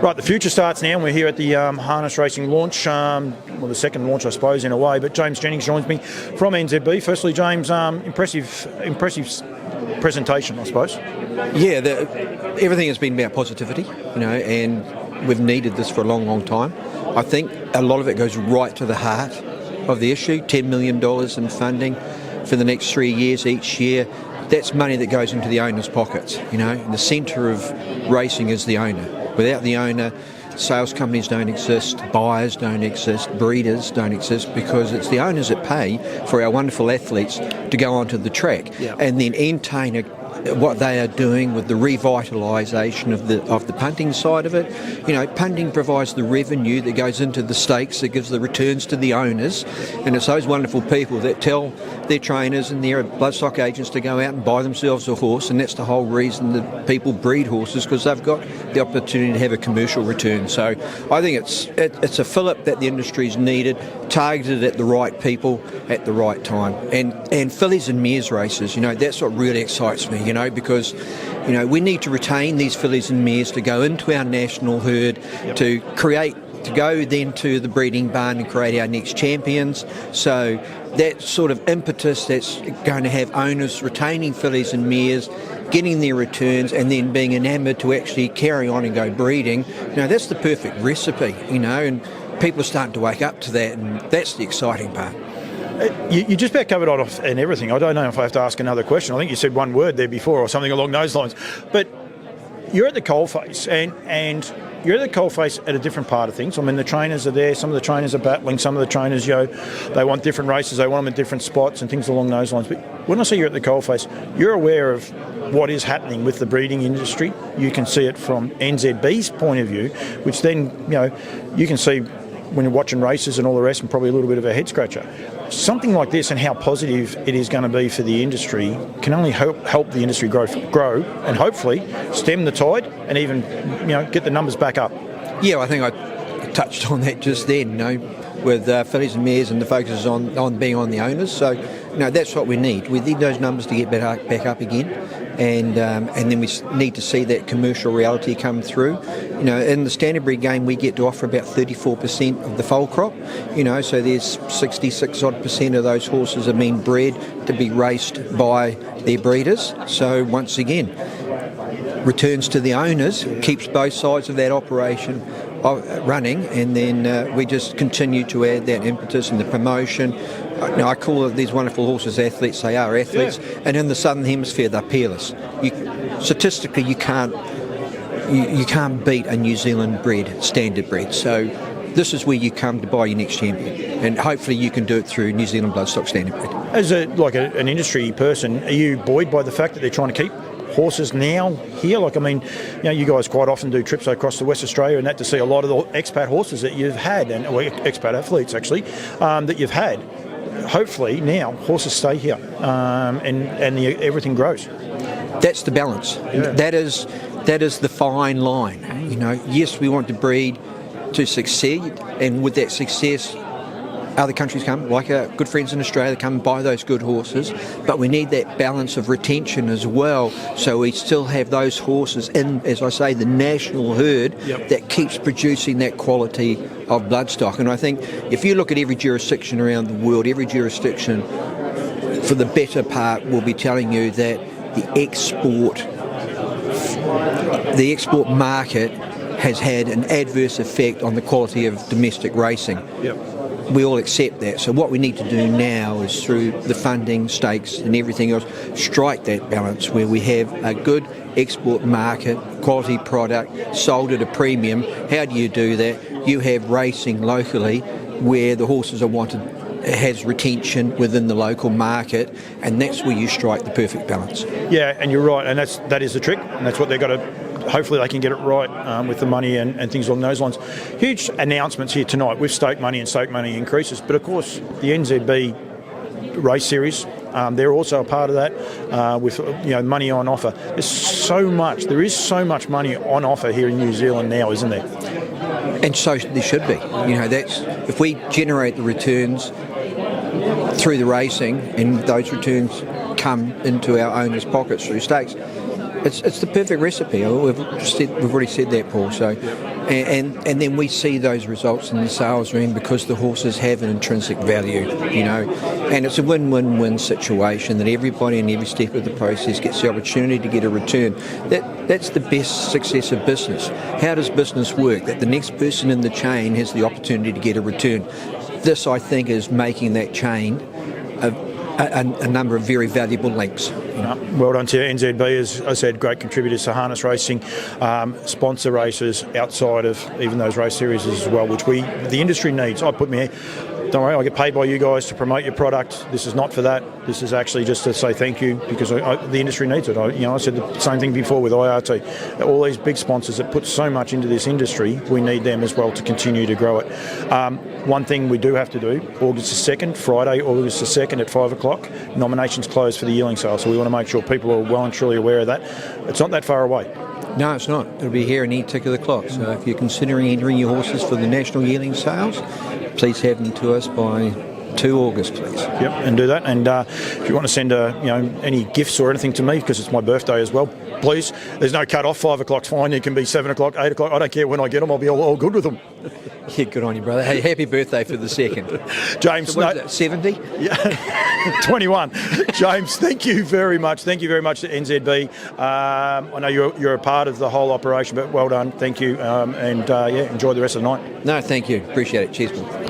Right, the future starts now. We're here at the harness racing launch, the second launch, I suppose, in a way. But James Jennings joins me from NZB. Firstly, James, impressive presentation, I suppose. Yeah, everything has been about positivity, and we've needed this for a long, long time. I think a lot of it goes right to the heart of the issue. $10 million in funding for the next 3 years each year. That's money that goes into the owner's pockets. The centre of racing is the owner. Without the owner, sales companies don't exist, buyers don't exist, breeders don't exist, because it's the owners that pay for our wonderful athletes to go onto the track and then entertain what they are doing with the revitalisation of the punting side of it. Punting provides the revenue that goes into the stakes, that gives the returns to the owners, and it's those wonderful people that tell their trainers and their bloodstock agents to go out and buy themselves a horse, and that's the whole reason that people breed horses, because they've got the opportunity to have a commercial return. So I think it's a fillip that the industry's needed, targeted at the right people at the right time. And fillies and mares races, that's what really excites me, because we need to retain these fillies and mares to go into our national herd, to go then to the breeding barn and create our next champions. So that sort of impetus that's going to have owners retaining fillies and mares, getting their returns, and then being enamoured to actually carry on and go breeding, that's the perfect recipe, and people are starting to wake up to that, and that's the exciting part. You just about covered off and everything. I don't know if I have to ask another question. I think you said one word there before or something along those lines. But you're at the coalface, and you're at the coalface at a different part of things. I mean, the trainers are there. Some of the trainers are battling. Some of the trainers, they want different races. They want them in different spots and things along those lines. But when I say you're at the coalface, you're aware of what is happening with the breeding industry. You can see it from NZB's point of view, which then, you can see when you're watching races and all the rest, and probably a little bit of a head scratcher. Something like this and how positive it is going to be for the industry can only help the industry grow and hopefully stem the tide and even get the numbers back up. Yeah, I think I touched on that just then, with fillies and mares, and the focus is on being on the owners. So that's what we need. We need those numbers to get back up again, and then we need to see that commercial reality come through. In the Standardbred game, we get to offer about 34% of the foal crop. So there's 66% of those horses are being bred to be raced by their breeders. So once again, returns to the owners, keeps both sides of that operation running, and then we just continue to add that impetus and the promotion. I call these wonderful horses athletes. They are athletes, and in the Southern Hemisphere they're peerless. Statistically, you can't beat a New Zealand bred Standardbred. So this is where you come to buy your next champion, and hopefully you can do it through New Zealand Bloodstock Standardbred. As an industry person, are you buoyed by the fact that they're trying to keep horses now here? You guys quite often do trips across to West Australia and that, to see a lot of the expat horses that you've had, and expat athletes actually, that you've had. Hopefully now horses stay here, and everything grows. That's the balance. Yeah. That is the fine line. Yes, we want to breed to succeed, and with that success, other countries come, like our good friends in Australia, come and buy those good horses, but we need that balance of retention as well, so we still have those horses in, as I say, the national herd that keeps producing that quality of bloodstock. And I think if you look at every jurisdiction around the world, every jurisdiction for the better part will be telling you that the export market has had an adverse effect on the quality of domestic racing. We all accept that. So what we need to do now is, through the funding, stakes and everything else, strike that balance where we have a good export market, quality product, sold at a premium. How do you do that? You have racing locally where the horses are wanted, has retention within the local market, and that's where you strike the perfect balance. Yeah, and you're right, and that is the trick, and that's what they've got to. Hopefully they can get it right with the money and things along those lines. Huge announcements here tonight with stake money and stake money increases, but of course the NZB race series, they're also a part of that, with money on offer. There is so much money on offer here in New Zealand now, isn't there? And so there should be. That's if we generate the returns through the racing, and those returns come into our owners' pockets through stakes, It's the perfect recipe. We've already said that, Paul. So, and then we see those results in the sales room because the horses have an intrinsic value, and it's a win-win-win situation that everybody in every step of the process gets the opportunity to get a return. That's the best success of business. How does business work? That the next person in the chain has the opportunity to get a return. This, I think, is making that chain a number of very valuable links. Well done to you. NZB, as I said, great contributors to harness racing, sponsor races outside of even those race series as well, which the industry needs. I put me, don't worry, I get paid by you guys to promote your product. This is not for that. This is actually just to say thank you because the industry needs it. I said the same thing before with IRT. All these big sponsors that put so much into this industry, we need them as well to continue to grow it. One thing we do have to do, August the 2nd, Friday, August the 2nd at 5 o'clock, nominations closed for the yearling sale. So we want to make sure people are well and truly aware of that. It's not that far away. No, it's not. It'll be here any tick of the clock. So if you're considering entering your horses for the national yearling sales, please have them to us by 2 August, please. Yep, and do that. And if you want to send any gifts or anything to me, because it's my birthday as well, please. There's no cut off. 5 o'clock's fine. It can be 7 o'clock, 8 o'clock. I don't care when I get them. I'll be all good with them. Yeah, good on you, brother. Hey, happy birthday for the 2nd. James, so what is that, 70? Yeah, 21. James, thank you very much. Thank you very much to NZB. I know you're a part of the whole operation, but well done. Thank you. Enjoy the rest of the night. No, thank you. Appreciate it. Cheers, man.